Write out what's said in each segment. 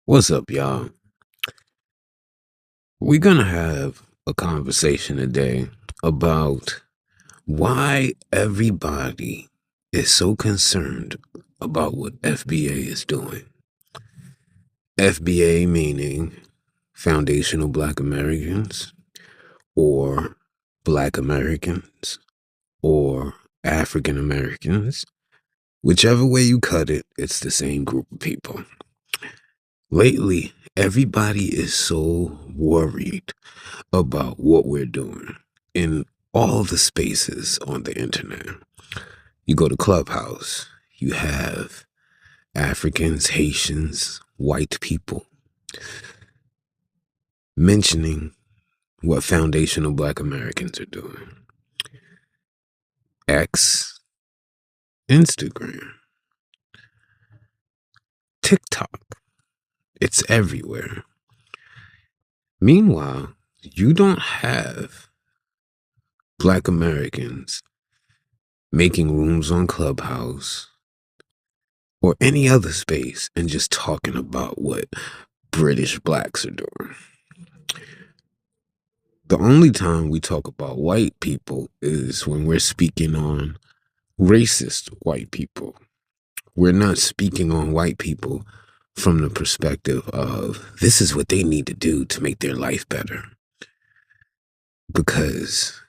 What's up, y'all? We're gonna have a conversation today about why everybody is so concerned about what FBA is doing. FBA meaning Foundational Black Americans, or Black Americans, or African Americans. Whichever way you cut it, it's the same group of people. Lately, everybody is so worried about what we're doing in all the spaces on the internet. You go to Clubhouse, you have Africans, Haitians, white people mentioning what foundational Black Americans are doing. X, Instagram, TikTok, it's everywhere. Meanwhile, you don't have Black Americans making rooms on Clubhouse or any other space and just talking about what British blacks are doing. The only time we talk about white people is when we're speaking on racist white people. We're not speaking on white people from the perspective of this is what they need to do to make their life better. Because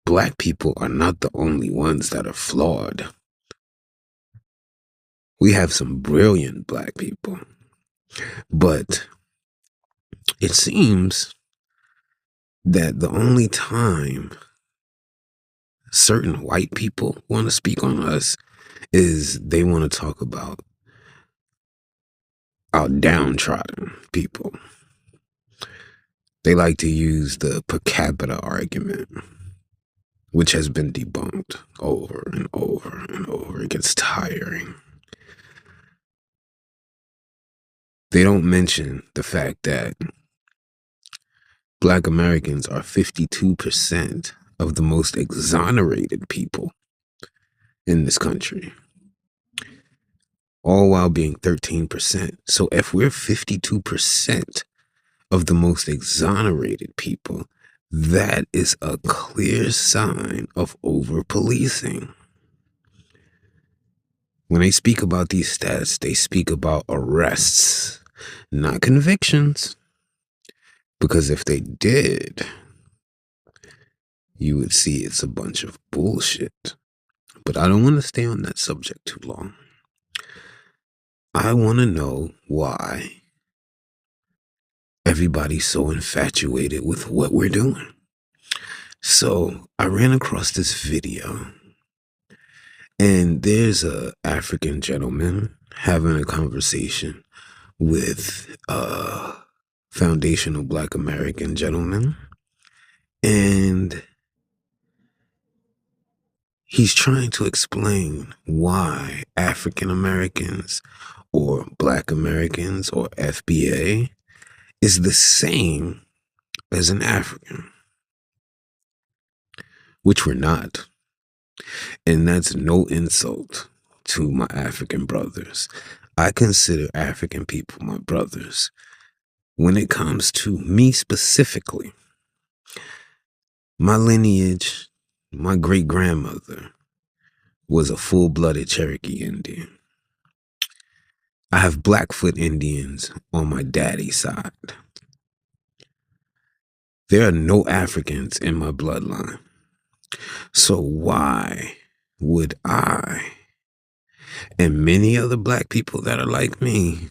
Black people are not the only ones that are flawed. We have some brilliant Black people. But it seems that the only time certain white people want to speak on us is they want to talk about our downtrodden people. They like to use the per capita argument, which has been debunked over and over and over. It gets tiring. They don't mention the fact that Black Americans are 52% of the most exonerated people in this country, all while being 13%. So if we're 52% of the most exonerated people, that is a clear sign of over-policing. When they speak about these stats, they speak about arrests, not convictions. Because if they did, you would see it's a bunch of bullshit. But I don't want to stay on that subject too long. I want to know why everybody's so infatuated with what we're doing. So I ran across this video, and there's a African gentleman having a conversation with a foundational Black American gentleman, and he's trying to explain why African Americans or Black Americans or FBA is the same as an African, which we're not. And that's no insult to my African brothers. I consider African people my brothers. When it comes to me specifically, my lineage, my great-grandmother was a full-blooded Cherokee Indian. I have Blackfoot Indians on my daddy's side. There are no Africans in my bloodline. So why would I and many other Black people that are like me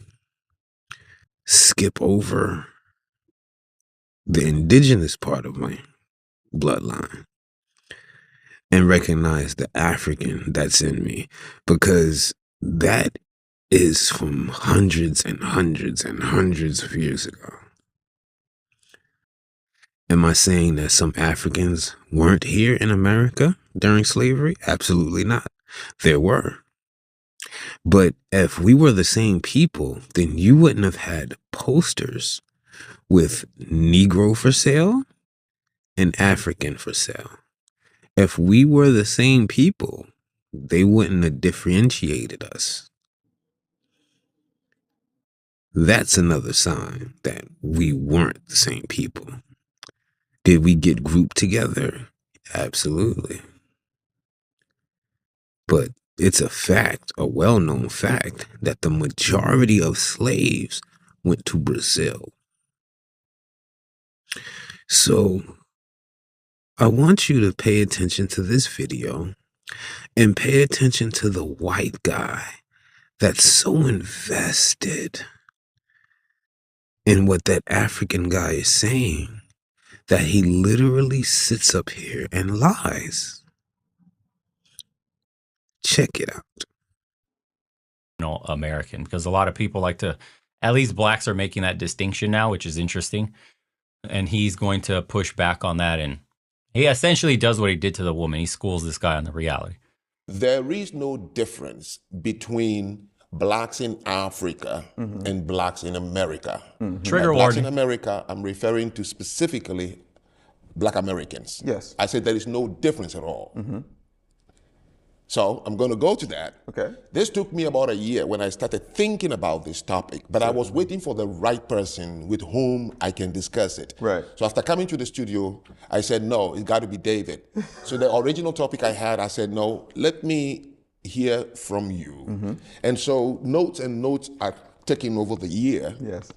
skip over the indigenous part of my bloodline and recognize the African that's in me? Because that is from hundreds and hundreds and hundreds of years ago. Am I saying that some Africans weren't here in America during slavery? Absolutely not. There were. But if we were the same people, then you wouldn't have had posters with Negro for sale and African for sale. If we were the same people, they wouldn't have differentiated us. That's another sign that we weren't the same people. Did we get grouped together? Absolutely. But it's a fact, a well-known fact, that the majority of slaves went to Brazil. So I want you to pay attention to this video and pay attention to the white guy that's so invested in what that African guy is saying that he literally sits up here and lies. Check it out. American, because a lot of people like to, at least blacks are making that distinction now, which is interesting. And he's going to push back on that. And he essentially does what he did to the woman. He schools this guy on the reality. There is no difference between blacks in Africa and blacks in America. Trigger Blacks warning. in America, I'm referring to specifically black Americans. Yes. I said there is no difference at all. So I'm going to go to that. Okay. This took me about a year when I started thinking about this topic, but I was waiting for the right person with whom I can discuss it. Right. So after coming to the studio, I said, no, it's got to be David. So the original topic I had, I said, no, let me hear from you. And so notes are taken over the year. Yes.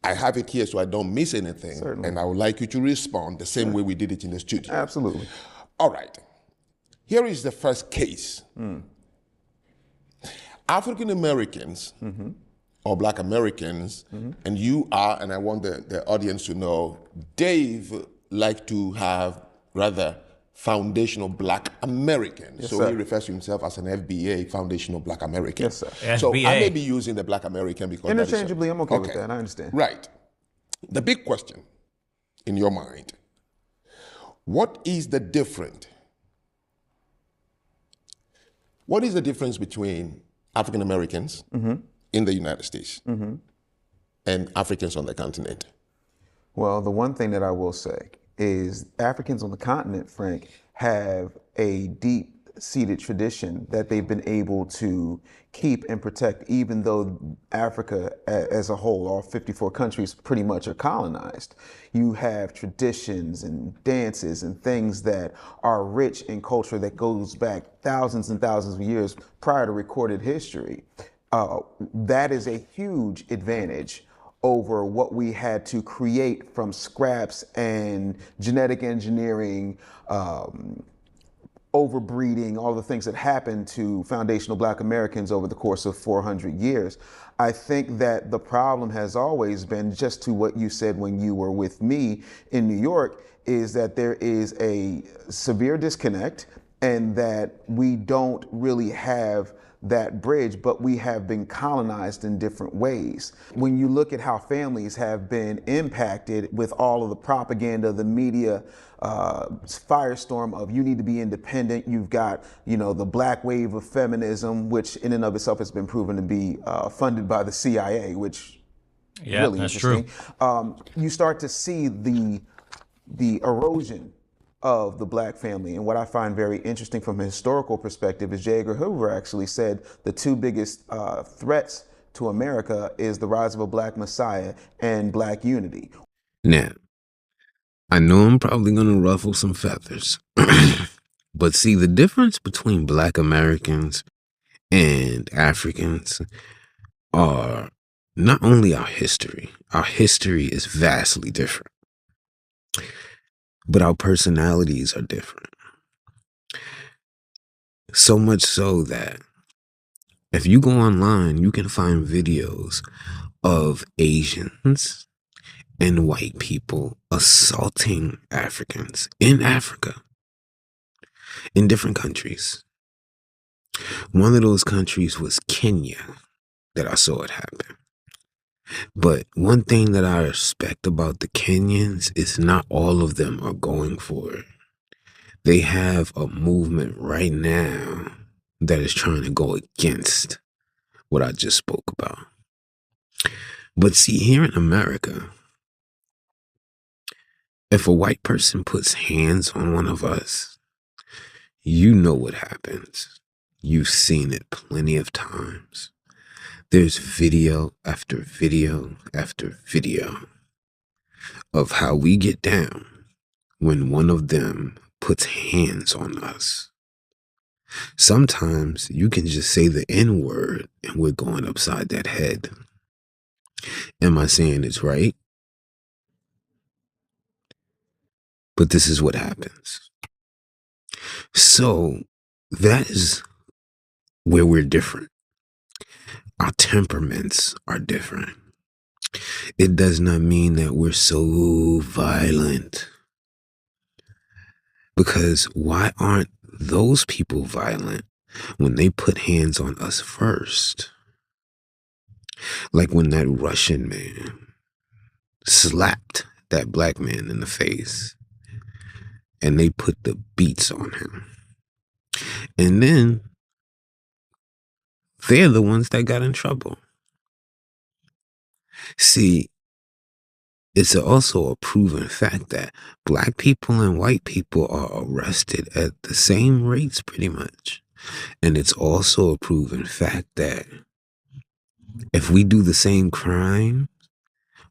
I have it here so I don't miss anything. Certainly. And I would like you to respond the same way we did it in the studio. Absolutely. All right. Here is the first case. African Americans or black Americans, and you are, and I want the audience to know, Dave liked to have rather foundational black Americans. Yes, so sir. he refers to himself as an FBA, foundational black American. Yes, sir. So I FBA. may be using the black American because that is Interchangeably, I'm okay with that. I understand. Right. The big question in your mind, what is the difference? What is the difference between African Americans in the United States and Africans on the continent? Well, the one thing that I will say is Africans on the continent, Frank, have a deep-seated tradition that they've been able to keep and protect, even though Africa as a whole, all 54 countries pretty much are colonized. You have traditions and dances and things that are rich in culture that goes back thousands and thousands of years prior to recorded history. That is a huge advantage over what we had to create from scraps and genetic engineering, overbreeding, all the things that happened to foundational black Americans over the course of 400 years. I think that the problem has always been, just to what you said when you were with me in New York, is that there is a severe disconnect and that we don't really have that bridge, but we have been colonized in different ways. When you look at how families have been impacted with all of the propaganda, the media, firestorm of you need to be independent. You've got, the black wave of feminism, which in and of itself has been proven to be funded by the CIA, which Yeah, really that's interesting. true. You start to see the erosion of the black family. And what I find very interesting from a historical perspective is J. Edgar Hoover actually said the two biggest threats to America is the rise of a black messiah and black unity. Now, I know I'm probably going to ruffle some feathers, but see, the difference between black Americans and Africans are not only our history is vastly different, but our personalities are different. So much so that if you go online, you can find videos of Asians and white people assaulting Africans in Africa, in different countries. One of those countries was Kenya that I saw it happen. But one thing that I respect about the Kenyans is not all of them are going for it. They have a movement right now that is trying to go against what I just spoke about. But see, here in America, if a white person puts hands on one of us, you know what happens. You've seen it plenty of times. There's video after video after video of how we get down when one of them puts hands on us. Sometimes you can just say the N word and we're going upside that head. Am I saying it's right? But this is what happens. So that is where we're different. Our temperaments are different. It does not mean that we're so violent. Because why aren't those people violent when they put hands on us first? Like when that Russian man slapped that black man in the face and they put the beats on him. And then they're the ones that got in trouble. See, it's also a proven fact that black people and white people are arrested at the same rates pretty much. And it's also a proven fact that if we do the same crime,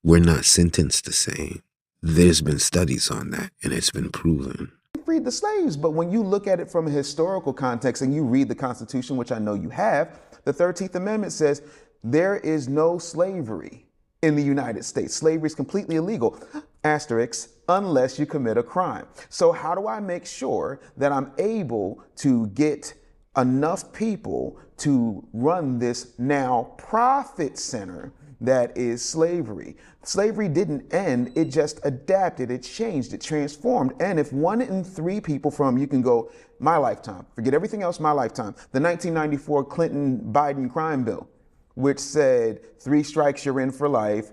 we're not sentenced the same. There's been studies on that, and it's been proven. Freed the slaves, but when you look at it from a historical context and you read the Constitution, which I know you have, the 13th Amendment says there is no slavery in the United States. Slavery is completely illegal, asterisk, unless you commit a crime. So how do I make sure that I'm able to get enough people to run this now profit center that is slavery? Slavery didn't end, it just adapted, it changed, it transformed. And if 1 in 3 people from, you can go, my lifetime, forget everything else, my lifetime, the 1994 Clinton-Biden crime bill, which said 3 strikes, you're in for life.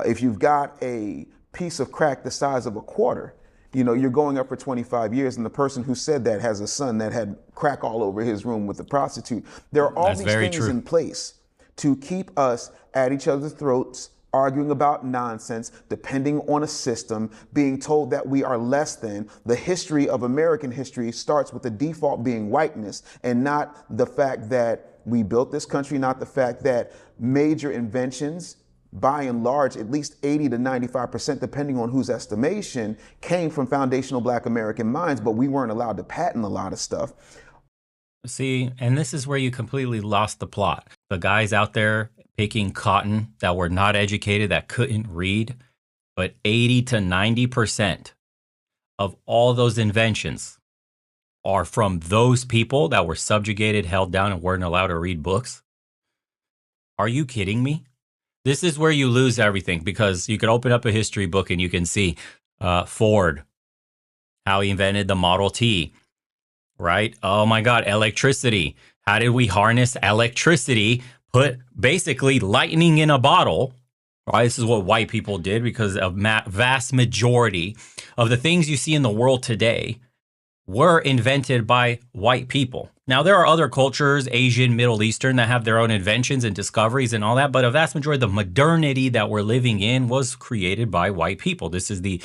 If you've got a piece of crack the size of a quarter, you know, you're going up for 25 years. And the person who said that has a son that had crack all over his room with a prostitute. There are all these things in place to keep us at each other's throats, arguing about nonsense, depending on a system, being told that we are less than. The history of American history starts with the default being whiteness and not the fact that we built this country, not the fact that major inventions, by and large, at least 80 to 95%, depending on whose estimation, came from foundational Black American minds, but we weren't allowed to patent a lot of stuff. See, and this is where you completely lost the plot. The guys out there picking cotton that were not educated, that couldn't read, but 80 to 90% of all those inventions are from those people that were subjugated, held down, and weren't allowed to read books. Are you kidding me? This is where you lose everything, because you could open up a history book and you can see Ford, how he invented the Model T, right? Oh my God, electricity. How did we harness electricity? Put basically lightning in a bottle, right? This is what white people did, because a vast majority of the things you see in the world today were invented by white people. Now, there are other cultures, Asian, Middle Eastern, that have their own inventions and discoveries and all that, but a vast majority of the modernity that we're living in was created by white people. This is the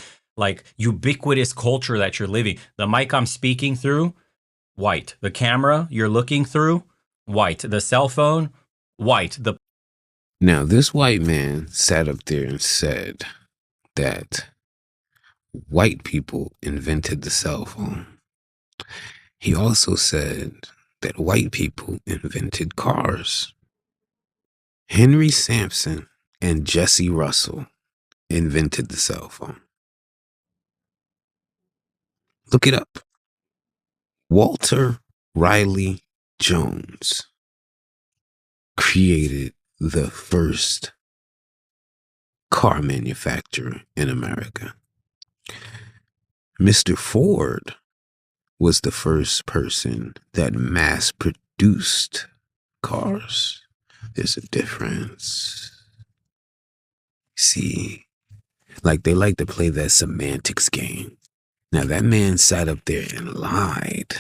ubiquitous culture that you're living. The mic I'm speaking through, white. The camera you're looking through, white. The cell phone, white. Now, this white man sat up there and said that white people invented the cell phone. He also said that white people invented cars. Henry Sampson and Jesse Russell invented the cell phone. Look it up. Walter Riley Jones created the first car manufacturer in America. Mr. Ford was the first person that mass produced cars. There's a difference. See, like they like to play that semantics game. Now that man sat up there and lied.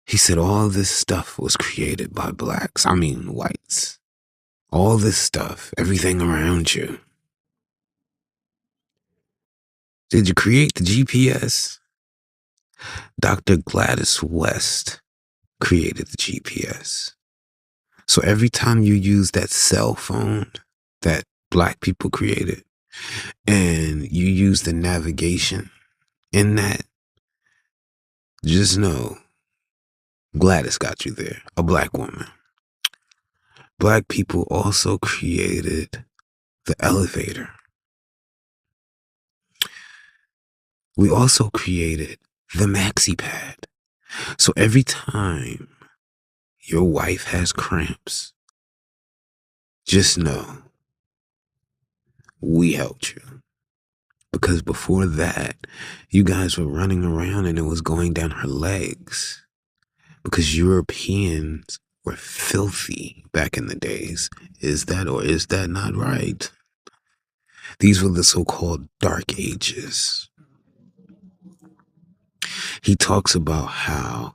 He said all this stuff was created by blacks. I mean whites. All this stuff, everything around you. Did you create the GPS? Dr. Gladys West created the GPS. So every time you use that cell phone that black people created and you use the navigation in that, just know Gladys got you there, a black woman. Black people also created the elevator. We also created the maxi pad. So every time your wife has cramps, just know we helped you. Because before that, you guys were running around and it was going down her legs. Because Europeans were filthy back in the days. Is that or is that not right? These were the so-called Dark Ages. He talks about how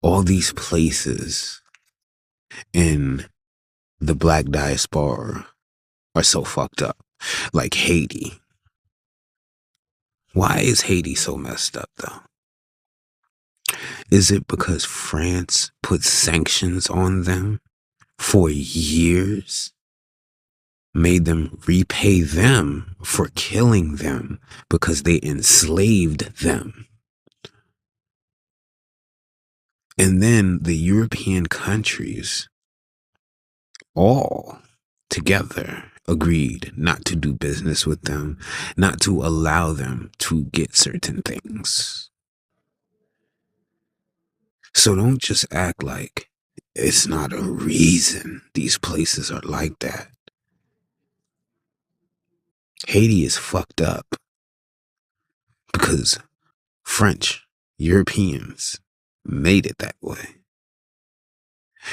all these places in the black diaspora are so fucked up. Like Haiti. Why is Haiti so messed up though? Is it because France put sanctions on them for years? Made them repay them for killing them because they enslaved them. And then the European countries all together agreed not to do business with them, not to allow them to get certain things. So don't just act like it's not a reason these places are like that. Haiti is fucked up because French, Europeans made it that way.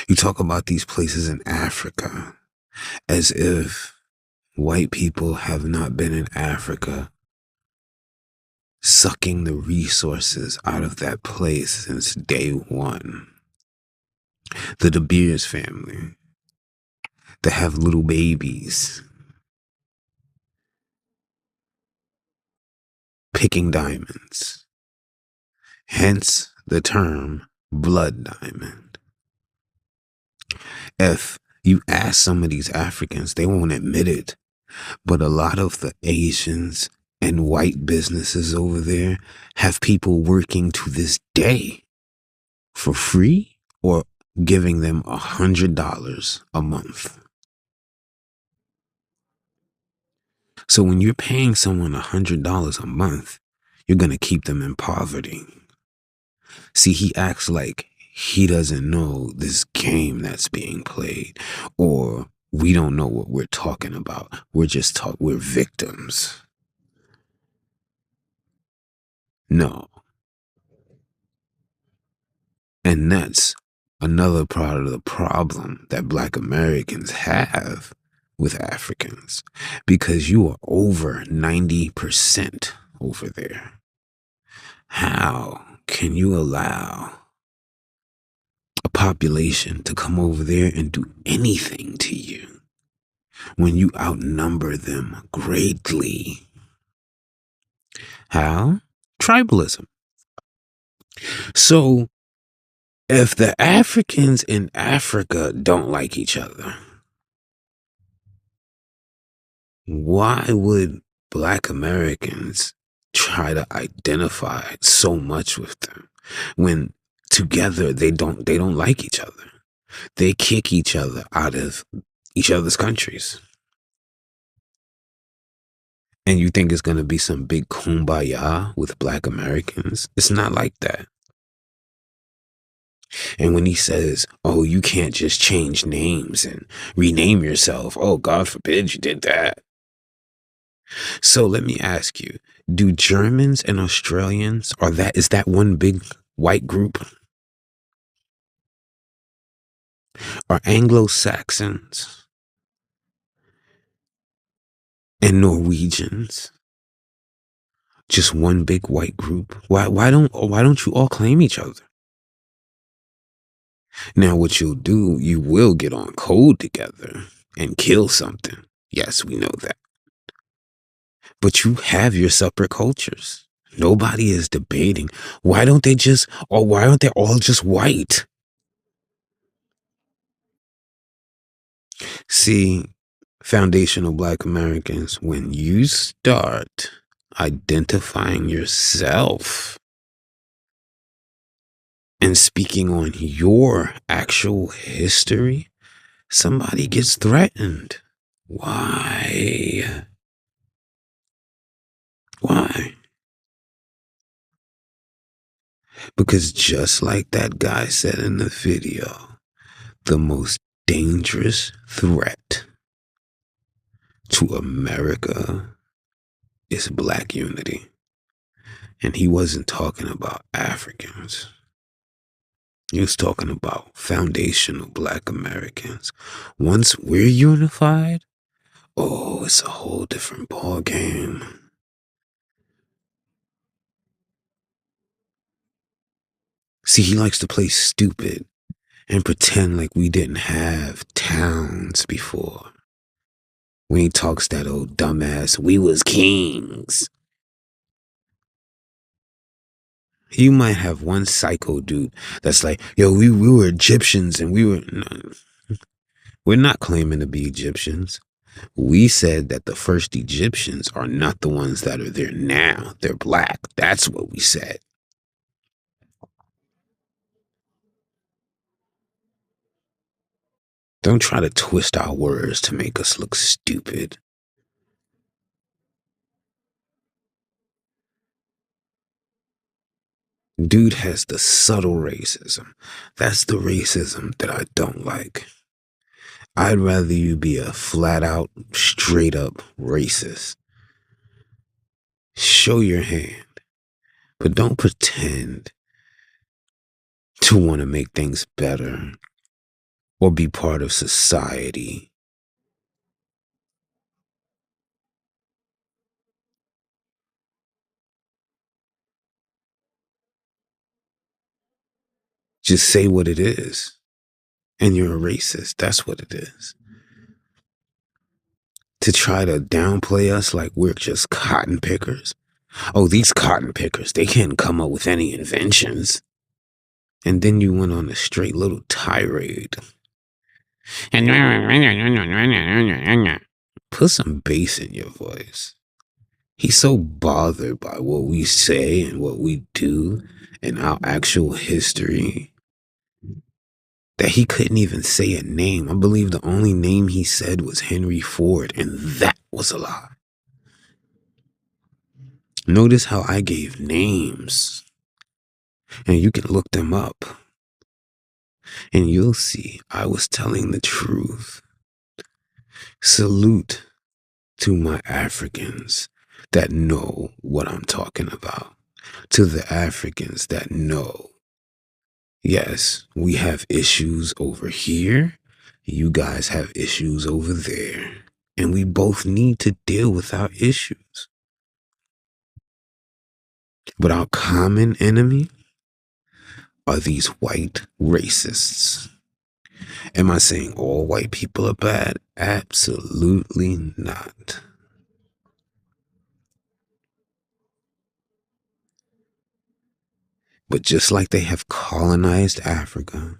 You talk about these places in Africa as if white people have not been in Africa sucking the resources out of that place since day one. The De Beers family that have little babies picking diamonds. Hence the term blood diamond. If you ask some of these Africans, they won't admit it, but a lot of the Asians and white businesses over there have people working to this day for free or giving them $100 a month. So when you're paying someone $100 a month, you're going to keep them in poverty. See, he acts like he doesn't know this game that's being played, or we don't know what we're talking about. We're victims. No. And that's another part of the problem that Black Americans have with Africans, because you are over 90% over there. How can you allow a population to come over there and do anything to you when you outnumber them greatly? How? Tribalism. So, if the Africans in Africa don't like each other, why would Black Americans try to identify so much with them when together they don't like each other? They kick each other out of each other's countries. And you think it's going to be some big kumbaya with Black Americans? It's not like that. And when he says, oh, you can't just change names and rename yourself. Oh, God forbid you did that. So let me ask you, do Germans and Australians, is that one big white group? Are Anglo-Saxons and Norwegians just one big white group? Why don't you all claim each other? Now what you'll do, you will get on code together and kill something. Yes, we know that. But you have your separate cultures. Nobody is debating. Why aren't they all just white? See, foundational Black Americans, when you start identifying yourself and speaking on your actual history, somebody gets threatened. Why? Why? Because just like that guy said in the video, the most dangerous threat to America is Black unity. And he wasn't talking about Africans. He was talking about foundational Black Americans. Once we're unified, oh, it's a whole different ball game. See, he likes to play stupid and pretend like we didn't have towns before. When he talks that old dumbass, we was kings. You might have one psycho dude that's like, yo, we were Egyptians and we were... No, we're not claiming to be Egyptians. We said that the first Egyptians are not the ones that are there now. They're Black. That's what we said. Don't try to twist our words to make us look stupid. Dude has the subtle racism. That's the racism that I don't like. I'd rather you be a flat out, straight up racist. Show your hand, but don't pretend to want to make things better or be part of society. Just say what it is. And you're a racist. That's what it is. To try to downplay us like we're just cotton pickers. Oh, these cotton pickers, they can't come up with any inventions. And then you went on a straight little tirade. And put some bass in your voice. He's so bothered by what we say and what we do and our actual history that he couldn't even say a name. I believe the only name he said was Henry Ford, and that was a lie. Notice how I gave names, and you can look them up, and you'll see I was telling the truth. Salute to my Africans that know what I'm talking about. To the Africans that know, yes, we have issues over here. You guys have issues over there. And we both need to deal with our issues. But our common enemy are these white racists. Am I saying all white people are bad? Absolutely not. But just like they have colonized Africa,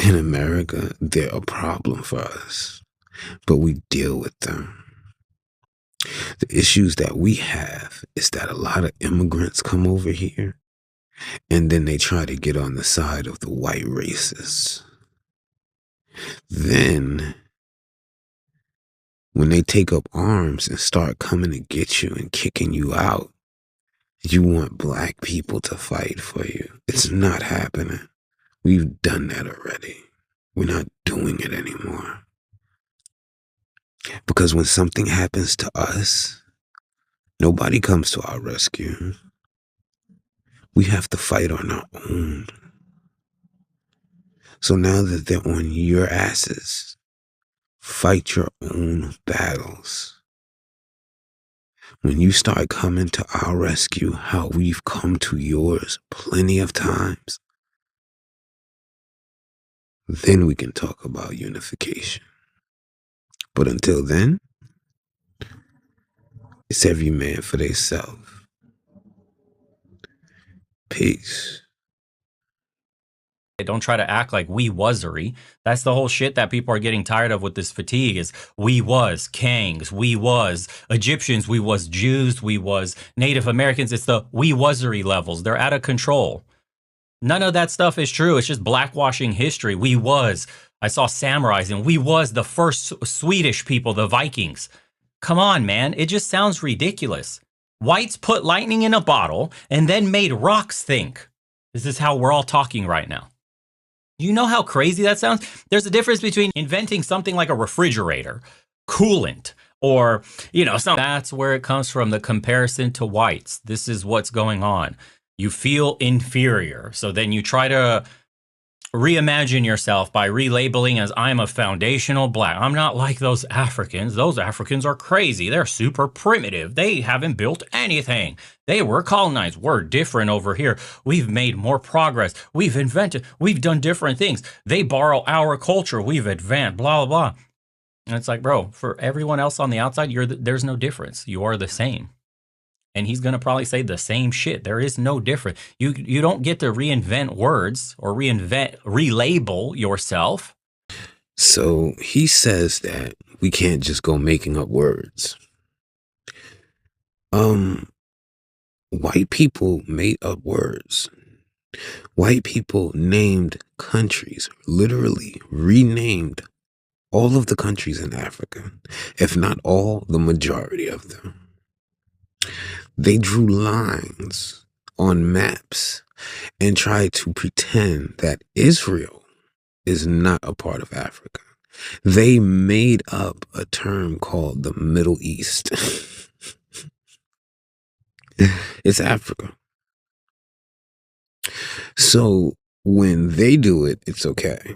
in America, they're a problem for us. But we deal with them. The issues that we have is that a lot of immigrants come over here and then they try to get on the side of the white racists. Then, when they take up arms and start coming to get you and kicking you out, you want Black people to fight for you. It's not happening. We've done that already. We're not doing it anymore. Because when something happens to us, nobody comes to our rescue. We have to fight on our own. So now that they're on your asses, fight your own battles. When you start coming to our rescue, how we've come to yours plenty of times, then we can talk about unification. But until then, it's every man for theyself. Peace. Don't try to act like we wasery. That's the whole shit that people are getting tired of with this fatigue is we was Kangs, we was Egyptians, we was Jews, we was Native Americans. It's the we wasery levels. They're out of control. None of that stuff is true. It's just blackwashing history. We was. I saw samurais and we was the first Swedish people, the Vikings. Come on, man. It just sounds ridiculous. Whites put lightning in a bottle and then made rocks think. This is how we're all talking right now. You know how crazy that sounds? There's a difference between inventing something like a refrigerator, coolant, or, something. That's where it comes from, the comparison to whites. This is what's going on. You feel inferior. So then you try to reimagine yourself by relabeling as I'm a foundational black. I'm not like those Africans. Those Africans are crazy. They're super primitive. They haven't built anything. They were colonized. We're different over here. We've made more progress. We've invented. We've done different things. They borrow our culture. We've advanced, blah, blah, blah. And it's like, bro, for everyone else on the outside, there's no difference. You are the same. And he's going to probably say the same shit. There is no difference. You don't get to reinvent words or relabel yourself. So he says that we can't just go making up words. White people made up words. White people named countries, literally renamed all of the countries in Africa, if not all, the majority of them. They drew lines on maps and tried to pretend that Israel is not a part of Africa. They made up a term called the Middle East. It's Africa. So when they do it, it's okay.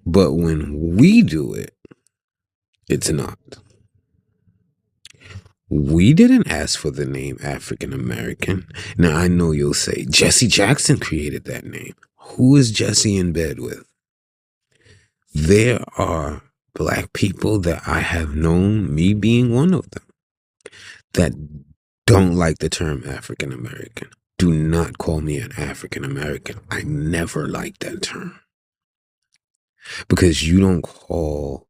But when we do it, it's not. We didn't ask for the name African American. Now, I know you'll say, Jesse Jackson created that name. Who is Jesse in bed with? There are black people that I have known, me being one of them, that don't like the term African American. Do not call me an African American. I never liked that term. Because you don't call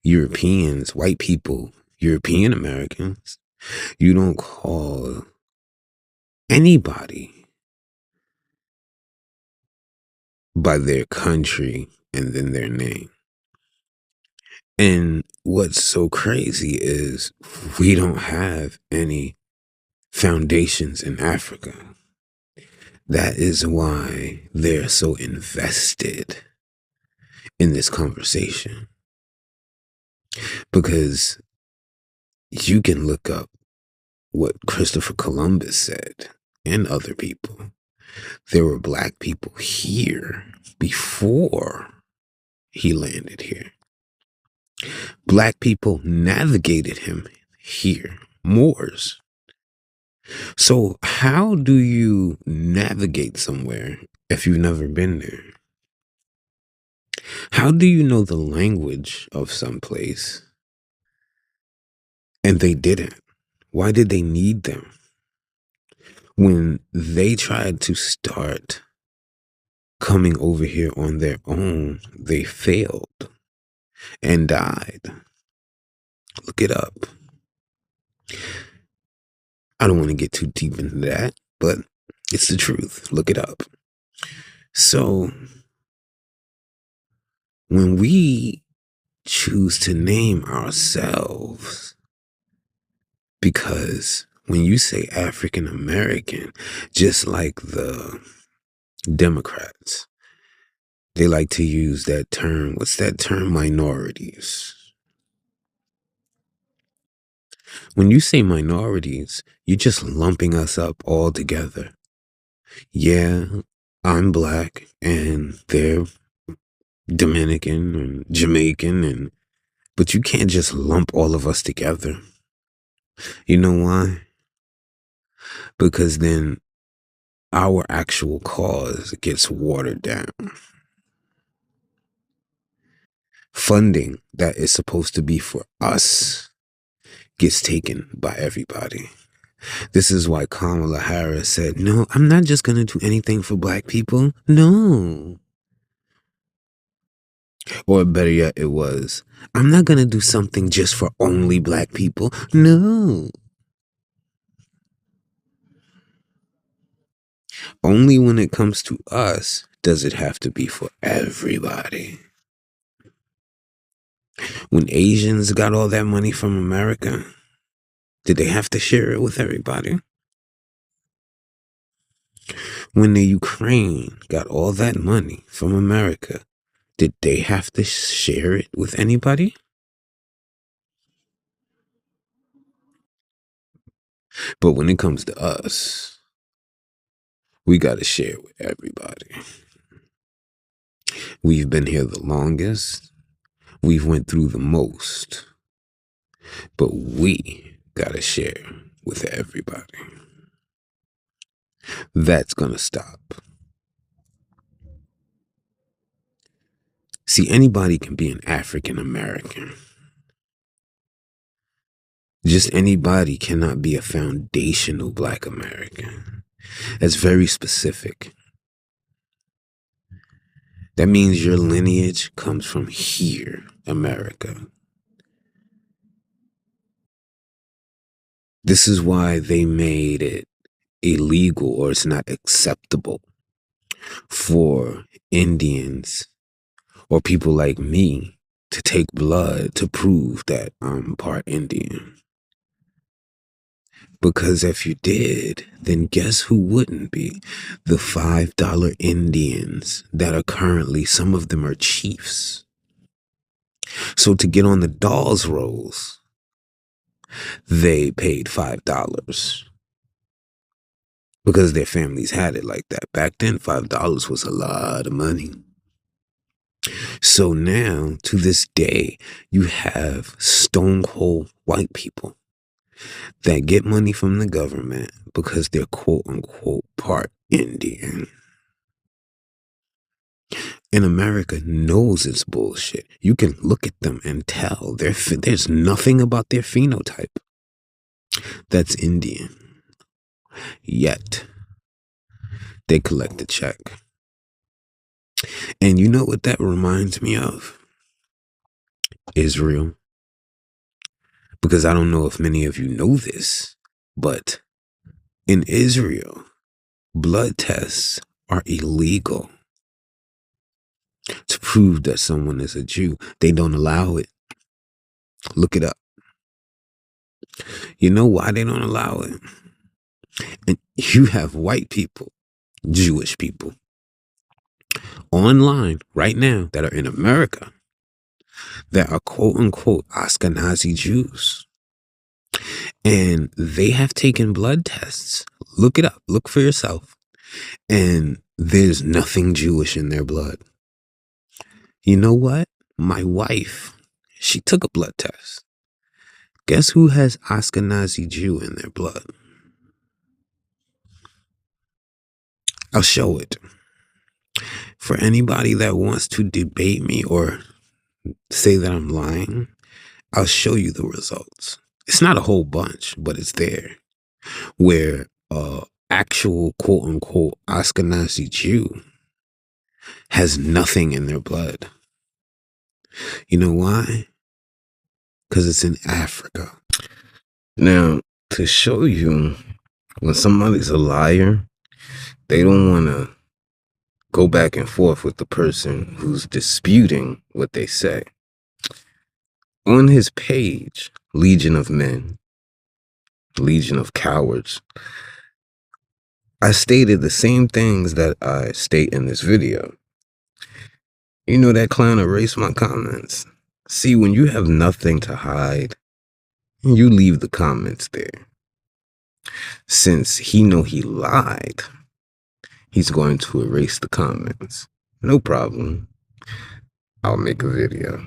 Europeans, white people, European Americans. You don't call anybody by their country and then their name. And what's so crazy is we don't have any foundations in Africa. That is why they're so invested in this conversation. Because you can look up what Christopher Columbus said and other people. There were black people here before he landed here. Black people navigated him here, Moors. So how do you navigate somewhere if you've never been there? How do you know the language of some place? And they didn't. Why did they need them? When they tried to start coming over here on their own, they failed and died. Look it up. I don't want to get too deep into that, but it's the truth. Look it up. So when we choose to name ourselves, because when you say African American, just like the Democrats, they like to use that term. What's that term? Minorities. When you say minorities, you're just lumping us up all together. Yeah, I'm black and they're Dominican and Jamaican, but you can't just lump all of us together. You know why? Because then our actual cause gets watered down. Funding that is supposed to be for us gets taken by everybody. This is why Kamala Harris said, no, I'm not just going to do anything for black people. No. Or better yet, it was, I'm not going to do something just for only black people. No. Only when it comes to us does it have to be for everybody. When Asians got all that money from America, did they have to share it with everybody? When the Ukraine got all that money from America, did they have to share it with anybody? But when it comes to us, we got to share it with everybody. We've been here the longest. We've went through the most. But we got to share with everybody. That's going to stop. See, anybody can be an African American. Just anybody cannot be a foundational Black American. That's very specific. That means your lineage comes from here, America. This is why they made it illegal, or it's not acceptable for Indians or people like me to take blood to prove that I'm part Indian. Because if you did, then guess who wouldn't be? The $5 Indians that are currently, some of them are chiefs. So to get on the dolls rolls, they paid $5 because their families had it like that. Back then, $5 was a lot of money. So now, to this day, you have stone cold white people that get money from the government because they're quote unquote part Indian. And America knows it's bullshit. You can look at them and tell there's nothing about their phenotype that's Indian. Yet, they collect a check. And you know what that reminds me of? Israel. Because I don't know if many of you know this, but in Israel, blood tests are illegal to prove that someone is a Jew. They don't allow it. Look it up. You know why they don't allow it? And you have white people, Jewish people, online right now that are in America that are quote unquote Ashkenazi Jews. And they have taken blood tests. Look it up. Look for yourself. And there's nothing Jewish in their blood. You know what? My wife, she took a blood test. Guess who has Ashkenazi Jew in their blood? I'll show it. For anybody that wants to debate me or say that I'm lying, I'll show you the results. It's not a whole bunch, but it's there. Where actual quote unquote Ashkenazi Jew has nothing in their blood. You know why? Because it's in Africa. Now, to show you when somebody's a liar, they don't want to go back and forth with the person who's disputing what they say. On his page, Legion of Men, Legion of Cowards, I stated the same things that I state in this video. You know that clown erased my comments. See, when you have nothing to hide, you leave the comments there. Since he know he lied, he's going to erase the comments. No problem. I'll make a video.